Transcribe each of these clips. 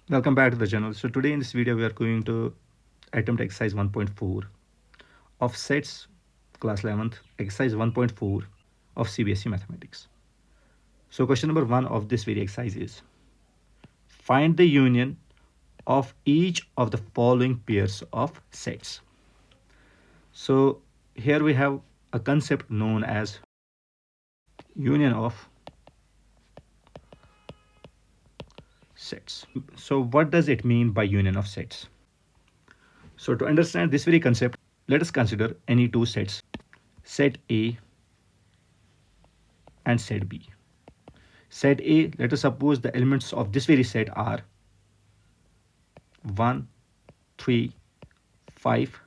Welcome back to the channel. So today in this video we are going to attempt exercise 1.4 of sets class 11th exercise 1.4 of CBSE mathematics. So question number 1 of this very exercise is find the union of each of the following pairs of sets. So here we have a concept known as union of sets. So what does it mean by union of sets? So to understand this very concept, let us consider any two sets, set A and set B. Set A, let us suppose the elements of this very set are 1, 3, 5,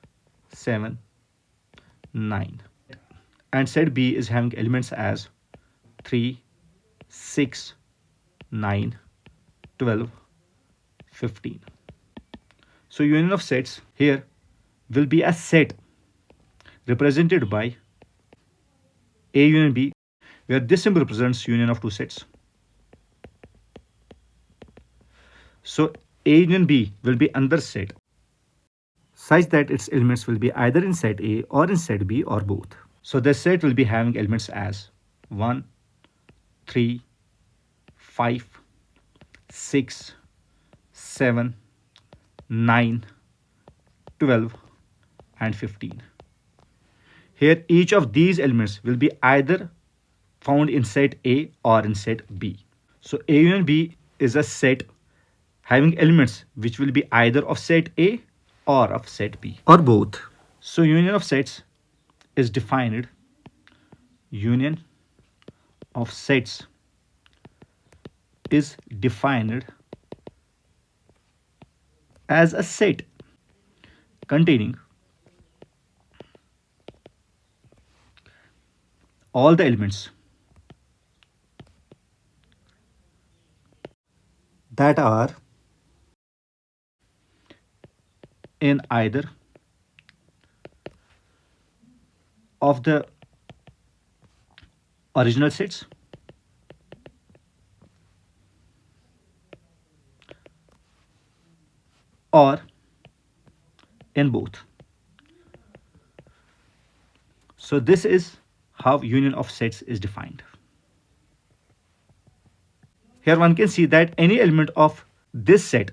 7, 9. And set B is having elements as 3, 6, 9, 12, 15. So union of sets here will be a set represented by A union B, where this symbol represents union of two sets. So A union B will be another set such that its elements will be either in set A or in set B or both. So the set will be having elements as 1, 3, 5, 6, 7, 9, 12 and 15. Here each of these elements will be either found in set A or in set B. So A union B is a set having elements which will be either of set A or of set B or both. So union of sets is defined union of sets is defined as a set containing all the elements that are in either of the original sets or in both. So this is how union of sets is defined. Here one can see that any element of this set,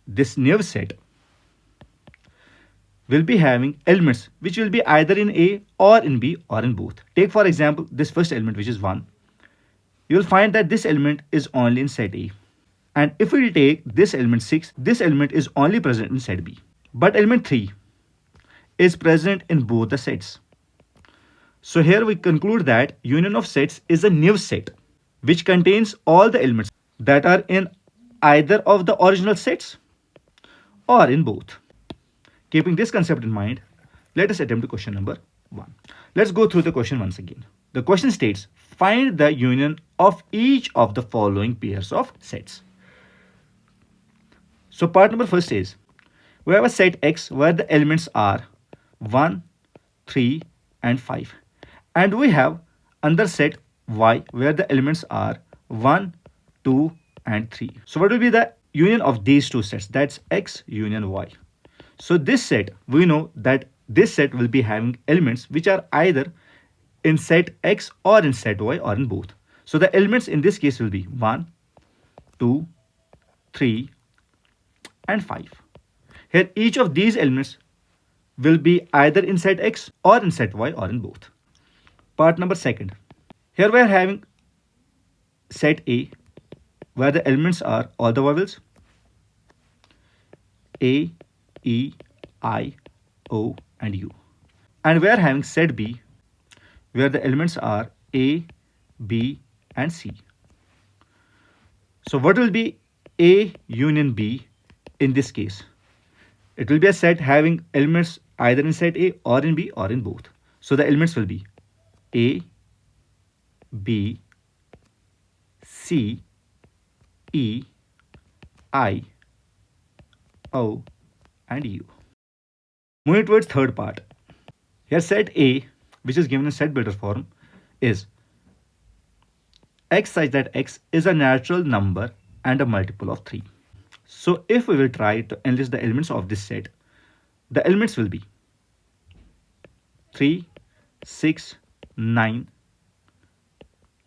this naive set, will be having elements which will be either in A or in B or in both. Take for example this first element which is 1. You will find that this element is only in set A. And if we take this element 6, this element is only present in set B. But element 3 is present in both the sets. So here we conclude that union of sets is a naive set which contains all the elements that are in either of the original sets or in both. Keeping this concept in mind, let us attempt question number 1. Let's go through the question once again. The question states, find the union of each of the following pairs of sets. So part number first is, we have a set X where the elements are 1, 3 and 5. And we have another set Y where the elements are 1, 2 and 3. So what will be the union of these two sets? That's X union Y. So this set, we know that this set will be having elements which are either in set X or in set Y or in both. So the elements in this case will be 1, 2, 3 and 5. Here each of these elements will be either in set X or in set Y or in both. Part number second. Here we are having set A where the elements are all the vowels A, E, I, O and U. And we are having set B where the elements are A, B and C. So what will be A union B in this case? It will be a set having elements either in set A or in B or in both. So the elements will be A, B, C, E, I, O and U. Moving towards third part. Here set A, which is given in set builder form, is X such that X is a natural number and a multiple of 3. So if we will try to enlist the elements of this set, the elements will be 3, 6, 9,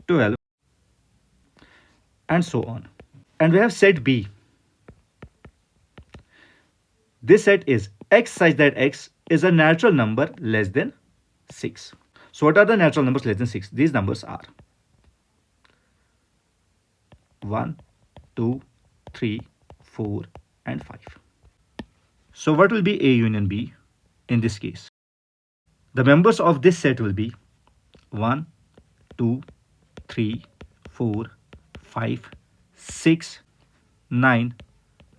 12, and so on. And we have set B. This set is x such that x is a natural number less than 6. So what are the natural numbers less than 6? These numbers are 1, 2, 3, 4, and 5. So what will be A union B in this case? The members of this set will be 1, 2, 3, 4, 5, 6, 9,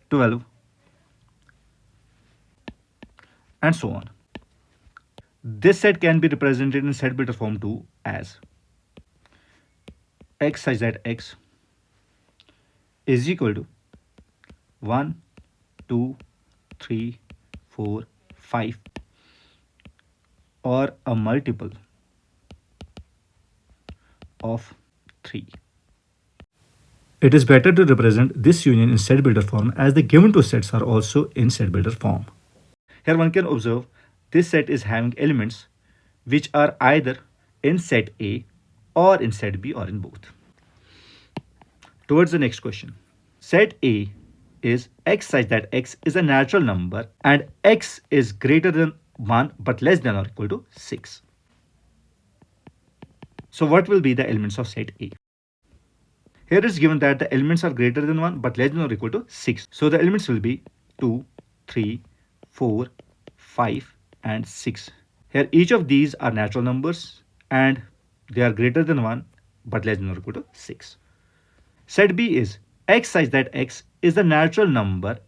12, and so on. This set can be represented in set builder form too as x such that x is equal to 1, 2, 3, 4, 5, or a multiple of 3. It is better to represent this union in set builder form as the given two sets are also in set builder form. Here one can observe this set is having elements which are either in set A or in set B or in both. Towards the next question. Set A is x such that x is a natural number and x is greater than 1 but less than or equal to 6. So what will be the elements of set A? Here it is given that the elements are greater than 1 but less than or equal to 6. So the elements will be 2, 3, 4, 5, and 6. Here each of these are natural numbers and they are greater than 1 but less than or equal to 6. Set B is x such that x is a natural number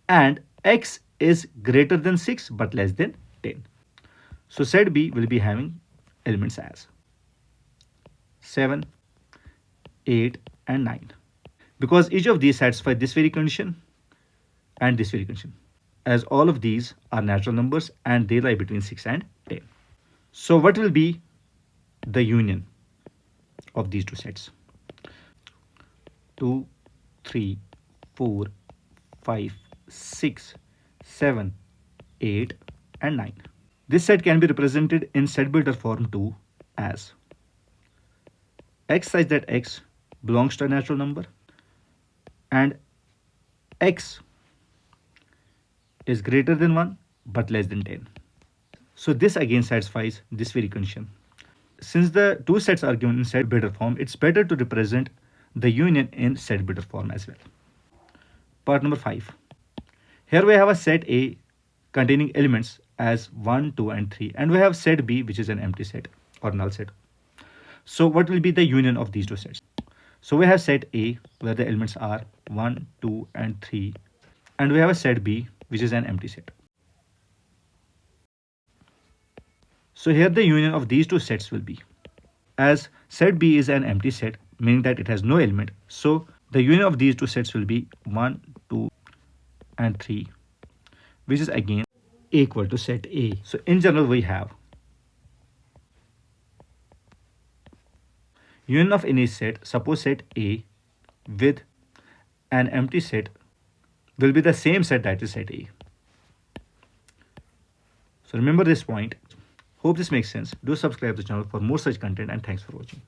and x is greater than 6 but less than 10. So set B will be having elements as 7, 8, and 9. Because each of these satisfy this very condition and this very condition, as all of these are natural numbers and they lie between 6 and 10. So what will be the union of these two sets? 2, 3, 4, 5, 6, 7, 8, and 9. This set can be represented in set builder form too as x such that x belongs to a natural number and x is greater than 1 but less than 10. So this again satisfies this very condition. Since the two sets are given in set builder form, it's better to represent the union in set builder form as well. Part number 5. Here we have a set A containing elements as 1, 2, and 3, and we have set B which is an empty set or null set. So what will be the union of these two sets? So we have set A where the elements are 1, 2, and 3, and we have a set B which is an empty set. So here the union of these two sets will be, as set B is an empty set, meaning that it has no element. So the union of these two sets will be 1, 2, and 3, which is again equal to set A. So in general we have union of any set. Suppose set A with an empty set will be the same set that is set A. So remember this point. Hope this makes sense. Do subscribe to the channel for more such content and thanks for watching.